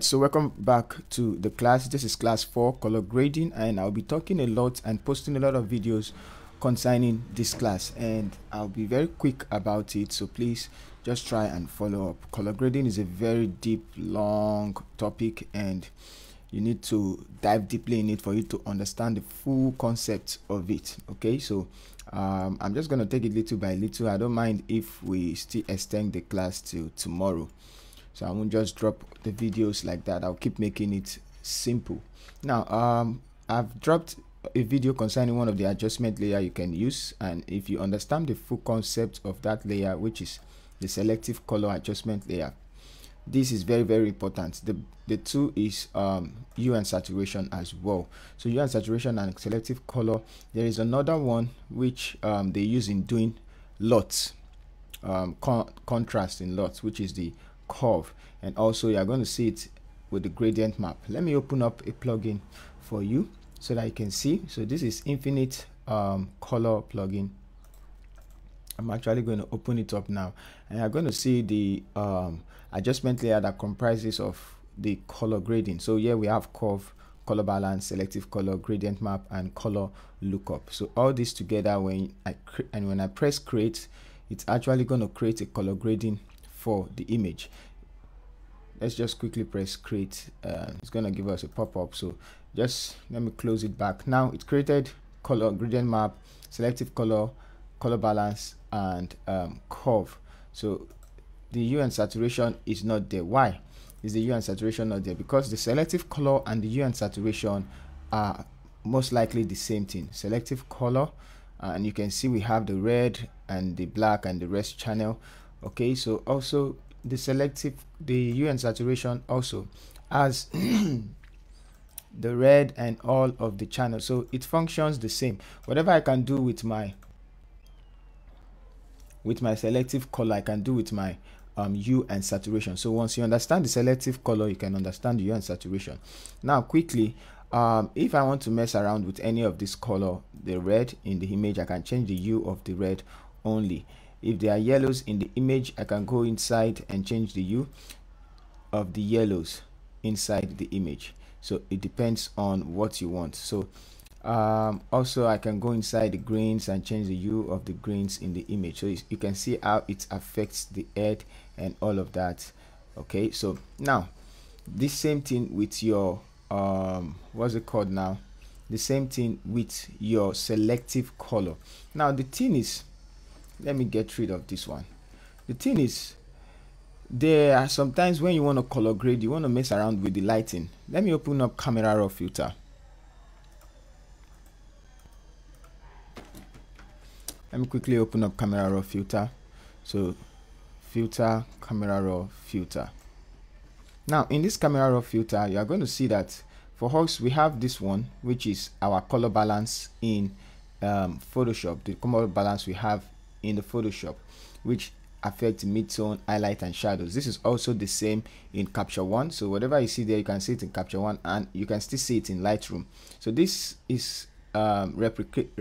So welcome back to the class. This is class 4, color grading, and I'll be talking a lot and posting a lot of videos concerning this class, and I'll be very quick about it, so please just try and follow up. Color grading is a very deep, long topic, and you need to dive deeply in it for you to understand the full concept of it. Okay, so I'm just going to take it little by little. I don't mind if we still extend the class till tomorrow, so I won't just drop the videos like that. I'll keep making it simple. Now I've dropped a video concerning one of the adjustment layer you can use, and if you understand the full concept of that layer, which is the selective color adjustment layer, this is very, very important. The two is hue and saturation as well. So hue and saturation and selective color. There is another one which they use in doing LUTs, contrast in LUTs, which is the curve, and also you are going to see it with the gradient map. Let me open up a plugin for you so that you can see. So this is infinite color plugin. I'm actually going to open it up now, and you're going to see the adjustment layer that comprises of the color grading. So here we have curve, color balance, selective color, gradient map, and color lookup. So all this together, when I press create, it's actually going to create a color grading for the image. Let's just quickly press create. It's going to give us a pop-up, so just let me close it back. Now it's created color gradient map, selective color, color balance, and curve. So the hue and saturation is not there. Why is the hue and saturation not there? Because the selective color and the hue and saturation are most likely the same thing. Selective color, and you can see we have the red and the black and the rest channel. Okay, so also the hue and saturation also has the red and all of the channels, so it functions the same. Whatever I can do with my selective color, I can do with my hue and saturation. So once you understand the selective color, you can understand the hue and saturation. Now quickly, if I want to mess around with any of this color, the red in the image, I can change the hue of the red only. If there are yellows in the image, I can go inside and change the hue of the yellows inside the image. So it depends on what you want. So also I can go inside the greens and change the hue of the greens in the image. So you can see how it affects the head and all of that. Okay, so now this same thing with your what's it called now, the same thing with your selective color. Now the thing is, let me get rid of this one. The thing is, there are sometimes when you want to color grade, you want to mess around with the lighting. Let me open up camera raw filter. Let me quickly open up camera raw filter. So filter, camera raw filter. Now in this camera raw filter, you are going to see that for us we have this one, which is our color balance in Photoshop. The color balance we have in the Photoshop, which affect mid-tone, highlight, and shadows. This is also the same in Capture One. So whatever you see there, you can see it in Capture One, and you can still see it in Lightroom. So this is replicate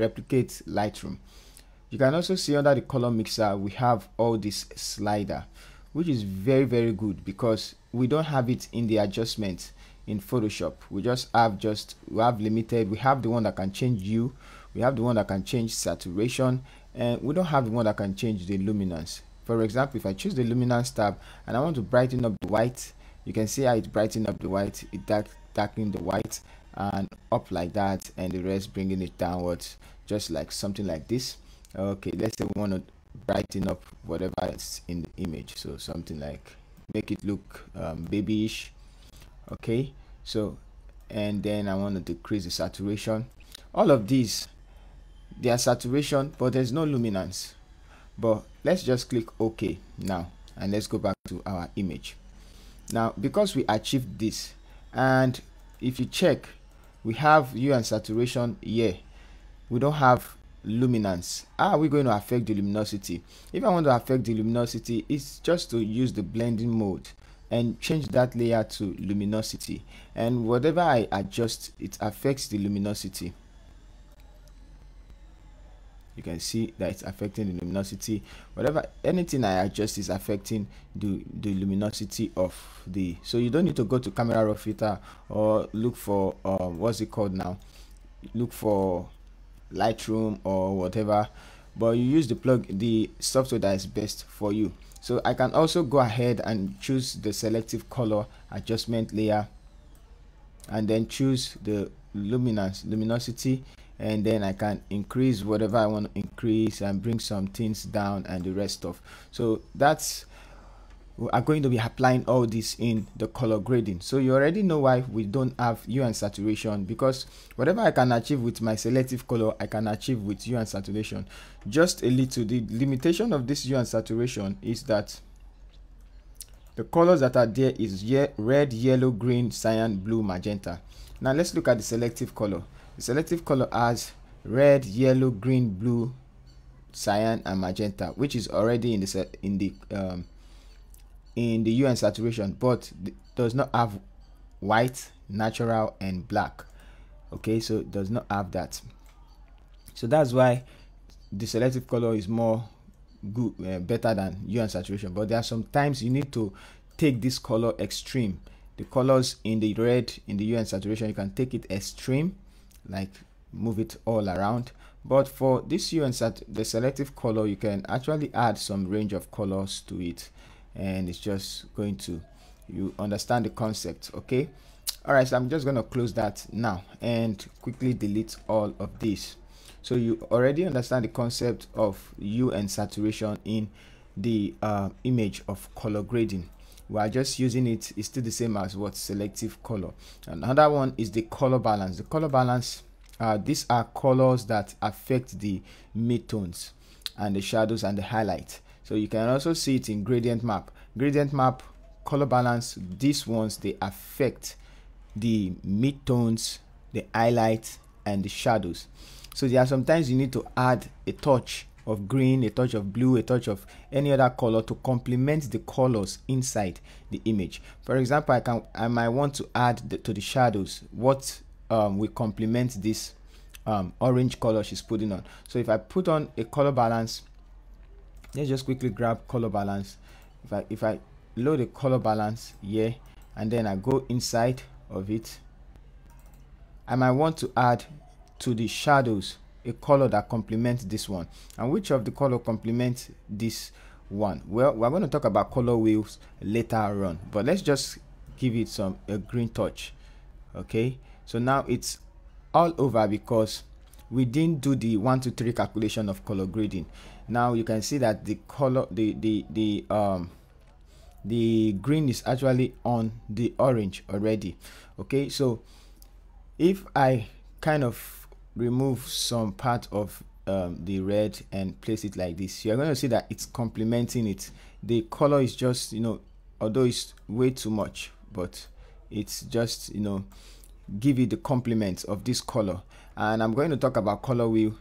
Lightroom. You can also see under the color mixer we have all this slider, which is very, very good because we don't have it in the adjustment in Photoshop. We have limited. We have the one that can change hue, we have the one that can change saturation, and we don't have the one that can change the luminance. For example, if I choose the luminance tab and I want to brighten up the white, you can see how it brighten up the white, it darken the white and up like that, and the rest bringing it downwards, just like something like this. Okay, let's say we want to brighten up whatever is in the image, so something like make it look babyish. Okay, so and then I want to decrease the saturation. All of these, they are saturation, but there's no luminance. But let's just click OK now, and let's go back to our image. Now because we achieved this, and if you check, we have hue and saturation here, we don't have luminance. How are we going to affect the luminosity? If I want to affect the luminosity, it's just to use the blending mode and change that layer to luminosity, and whatever I adjust, it affects the luminosity. you can see that it's affecting the luminosity. Whatever, anything I adjust is affecting the luminosity of the, so you don't need to go to camera raw filter or look for what's it called now, look for Lightroom or whatever, but you use the software that is best for you. So I can also go ahead and choose the selective color adjustment layer, and then choose the luminosity, and then I can increase whatever I want to increase and bring some things down and the rest of. So that's, we are going to be applying all this in the color grading. So you already know why we don't have hue and saturation, because whatever I can achieve with my selective color, I can achieve with hue and saturation. Just a little, the limitation of this hue and saturation is that the colors that are there is red, yellow, green, cyan, blue, magenta. Now let's look at the selective color. The selective color has red, yellow, green, blue, cyan, and magenta, which is already in the hue and saturation, but does not have white, natural, and black. Okay, so it does not have that. So that's why the selective color is more good, better than hue and saturation. But there are some times you need to take this color extreme. The colors in the red, in the hue and saturation, you can take it extreme, like move it all around. But for this hue and the selective color, you can actually add some range of colors to it, and it's just going to, you understand the concept. Okay, all right, so I'm just going to close that now and quickly delete all of this. So you already understand the concept of hue and saturation in the image of color grading. We are just using it, it's still the same as what selective color. Another one is the color balance. The color balance, these are colors that affect the midtones and the shadows and the highlight. So you can also see it in gradient map. Gradient map, color balance, these ones, they affect the midtones, the highlight, and the shadows. So there are sometimes you need to add a touch of green, a touch of blue, a touch of any other color to complement the colors inside the image. For example, I might want to add to the shadows what will complement this orange color she's putting on. So if I put on a color balance, let's just quickly grab color balance. If I load a color balance here, and then I go inside of it, I might want to add to the shadows a color that complements this one. And which of the color complements this one? Well, we're going to talk about color wheels later on, but let's just give it a green touch. Okay, so now it's all over because we didn't do the 1 2 3 calculation of color grading. Now you can see that the color, the green is actually on the orange already. Okay, so if I kind of remove some part of the red and place it like this, you're going to see that it's complementing it. The color is just, although it's way too much, but it's just, give you the complement of this color. And I'm going to talk about color wheel.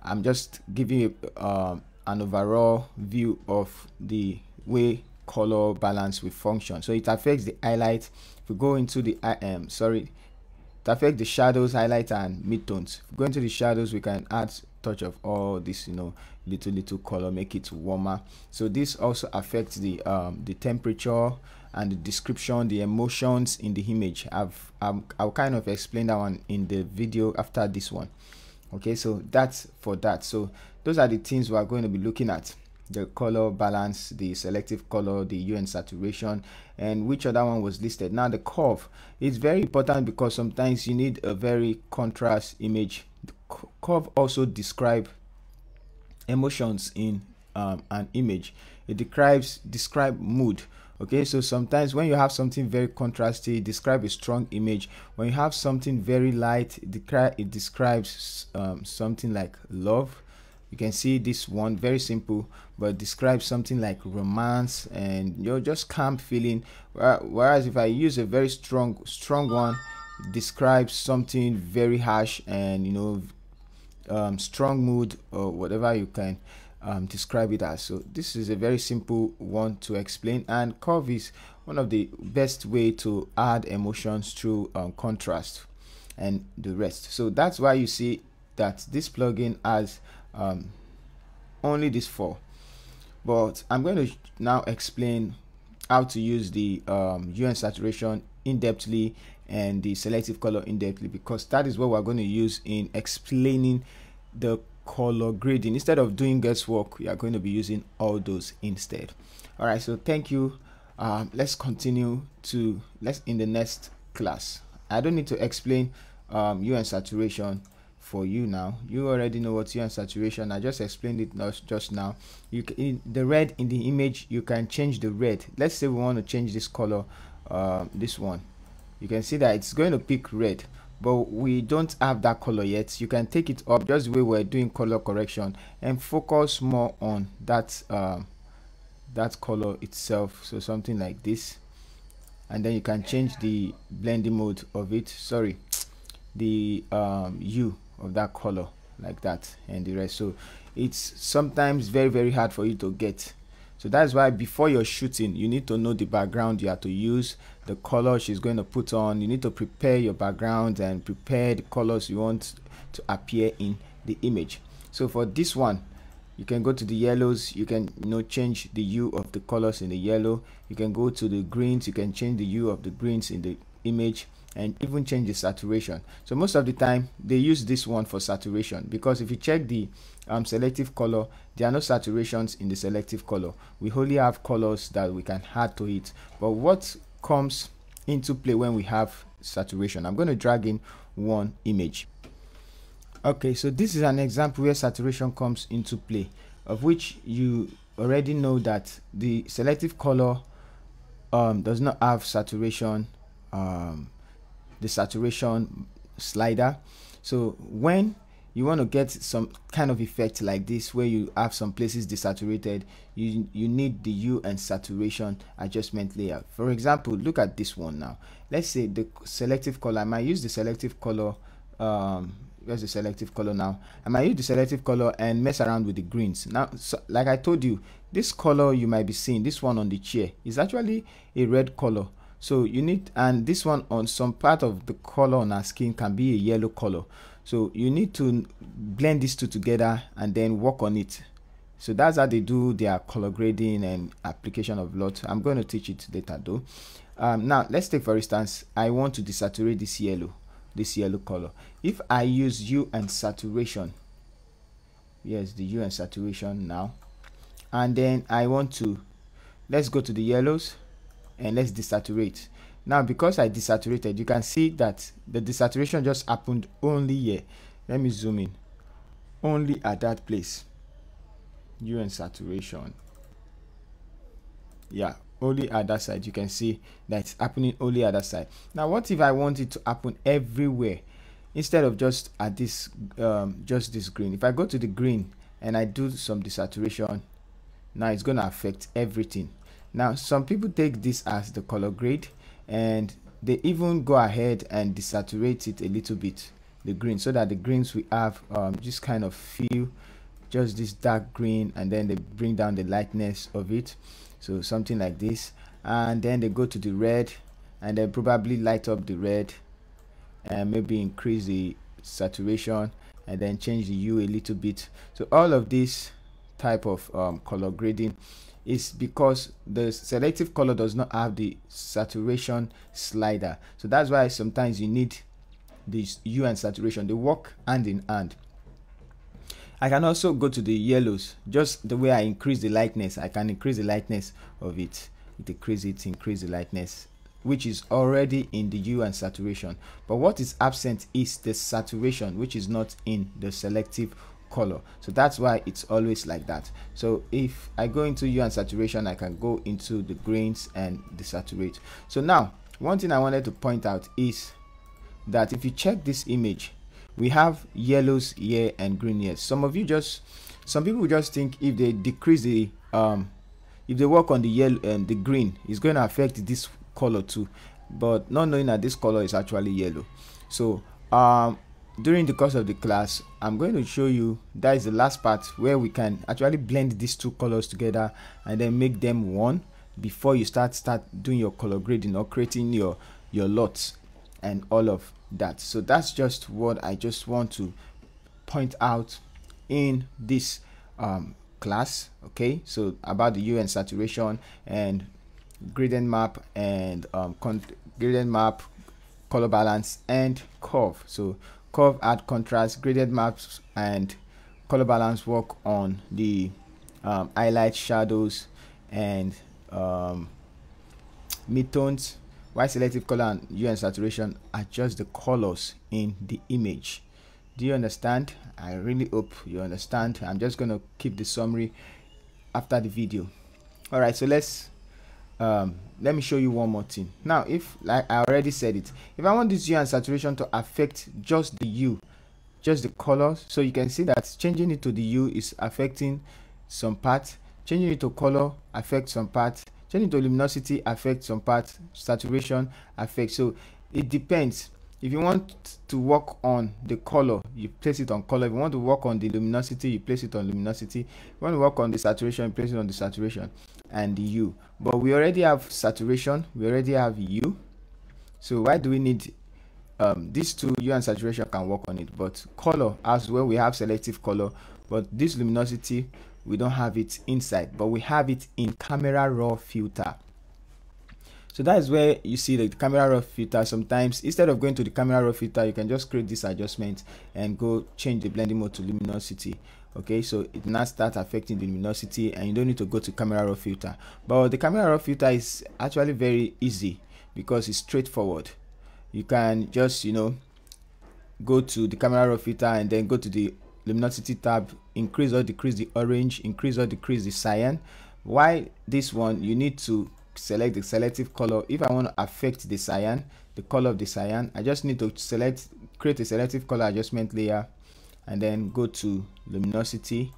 I'm just giving you an overall view of the way color balance will function. So it affects the highlight. If we go into the it affects the shadows, highlight, and midtones. If we go into the shadows, we can add touch of all this, little color, make it warmer. So this also affects the temperature and the description, the emotions in the image. I'll kind of explain that one in the video after this one. Okay, so that's for that. So those are the things we are going to be looking at: the color balance, the selective color, the hue and saturation, and which other one was listed. Now the curve is very important because sometimes you need a very contrast image. The curve also describe emotions in an image. It describe mood. Okay, so sometimes when you have something very contrasty, describe a strong image. When you have something very light, it describes something like love. You can see this one, very simple, but describes something like romance and just calm feeling. Whereas if I use a very strong one, it describes something very harsh and strong mood, or whatever you can describe it as. So this is a very simple one to explain, and curve is one of the best way to add emotions through contrast and the rest. So that's why you see that this plugin has only these 4. But I'm going to now explain how to use the hue and saturation in-depthly and the selective color in-depthly, because that is what we're going to use in explaining the color grading. Instead of doing guesswork, we are going to be using all those instead. All right, so thank you. Let's continue in the next class. I don't need to explain hue and saturation for you now. You already know what hue and saturation. I just explained it just now. You can, the red in the image, you can change the red. Let's say we want to change this color, this one. You can see that it's going to pick red, but we don't have that color yet. You can take it up just the way we're doing color correction and focus more on that that color itself. So something like this, and then you can change the blending mode of it, sorry, the hue of that color, like that, and the rest. So it's sometimes very hard for you to get. So that's why before you're shooting, you need to know the background you have to use, the color she's going to put on. You need to prepare your background and prepare the colors you want to appear in the image. So for this one, you can go to the yellows. You can change the hue of the colors in the yellow. You can go to the greens. You can change the hue of the greens in the image, and even change the saturation. So most of the time they use this one for saturation, because if you check the selective color, there are no saturations in the selective color. We only have colors that we can add to it. But what comes into play when we have saturation? I'm going to drag in one image. Okay, so this is an example where saturation comes into play, of which you already know that the selective color does not have saturation, the saturation slider. So when you want to get some kind of effect like this, where you have some places desaturated, you need the hue and saturation adjustment layer. For example, look at this one now. Let's say the selective color, I might use the selective color, where's the selective color now? I might use the selective color and mess around with the greens. Now, so, like I told you, this color you might be seeing, this one on the chair, is actually a red color. So you need, and this one on some part of the color on our skin can be a yellow color. So you need to blend these two together and then work on it. So that's how they do their color grading and application of LUT. I'm going to teach it later though. Now let's take, for instance, I want to desaturate this yellow color. If I use hue and saturation, yes, the hue and saturation now, and then I want to, let's go to the yellows and let's desaturate. Now because I desaturated, you can see that the desaturation just happened only here. Let me zoom in, only at that place, hue and saturation, yeah, only at that side. You can see that it's happening only at that side. Now what if I want it to happen everywhere, instead of just at this just this green? If I go to the green and I do some desaturation, now it's going to affect everything. Now some people take this as the color grade, and they even go ahead and desaturate it a little bit, the green, so that the greens we have just kind of feel just this dark green, and then they bring down the lightness of it, so something like this. And then they go to the red and then probably light up the red and maybe increase the saturation and then change the hue a little bit. So all of this type of color grading is because the selective color does not have the saturation slider. So that's why sometimes you need this hue and saturation. They work hand in hand. I can also go to the yellows. Just the way I increase the lightness, I can increase the lightness of it, decrease it, increase the lightness, which is already in the hue and saturation. But what is absent is the saturation, which is not in the selective color. So that's why it's always like that. So if I go into hue and saturation, I can go into the greens and desaturate. So now one thing I wanted to point out is that if you check this image, we have yellows here and green here. Some people just think if they decrease the if they work on the yellow and the green, it's going to affect this color too, but not knowing that this color is actually yellow. So during the course of the class, I'm going to show you, that is the last part where we can actually blend these two colors together and then make them one before you start doing your color grading or creating your LUTs and all of that. So that's just what I just want to point out in this class. Okay, so about the hue and saturation and gradient map and gradient map, color balance, and curve. So curve add contrast, gradient maps and color balance work on the highlight, shadows, and midtones, while selective color and hue and saturation adjust the colors in the image. Do you understand? I really hope you understand. I'm just gonna keep the summary after the video. All right, so let me show you one more thing. Now, if, like I already said it, if I want this hue and saturation to affect just the hue, just the colors, so you can see that changing it to the hue is affecting some part, changing it to color affects some part, changing it to luminosity affects some part, saturation affects. So it depends. If you want to work on the color, you place it on color. If you want to work on the luminosity, you place it on luminosity. If you want to work on the saturation, you place it on the saturation and the hue. But we already have saturation, we already have hue. So why do we need these two? Hue and saturation can work on it, but color as well, we have selective color, but this luminosity, we don't have it inside, but we have it in camera raw filter. So that is where you see the camera raw filter. Sometimes instead of going to the camera raw filter, you can just create this adjustment and go change the blending mode to luminosity. Okay, so it now starts affecting the luminosity and you don't need to go to camera raw filter. But the camera raw filter is actually very easy because it's straightforward. You can just, you know, go to the camera raw filter and then go to the luminosity tab, increase or decrease the orange, increase or decrease the cyan. Why this one, you need to select the selective color. If I want to affect the cyan, the color of the cyan, I just need to create a selective color adjustment layer and then go to luminosity.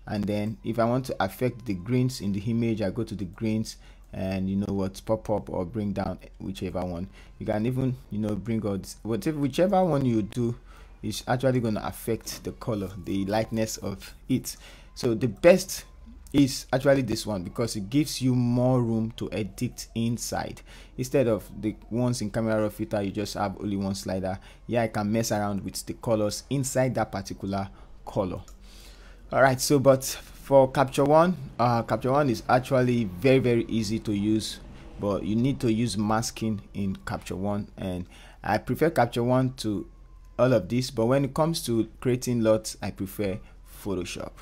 And then if I want to affect the greens in the image, I go to the greens and, you know what, pop up or bring down, whichever one. You can even, you know, bring out whichever one you do is actually going to affect the color, the lightness of it. So the best is actually this one because it gives you more room to edit inside. Instead of the ones in camera raw filter, you just have only one slider. Yeah, I can mess around with the colors inside that particular color. All right, so but for Capture One is actually very easy to use, but you need to use masking in Capture One, and I prefer Capture One to all of this, but when it comes to creating LUTs, I prefer Photoshop.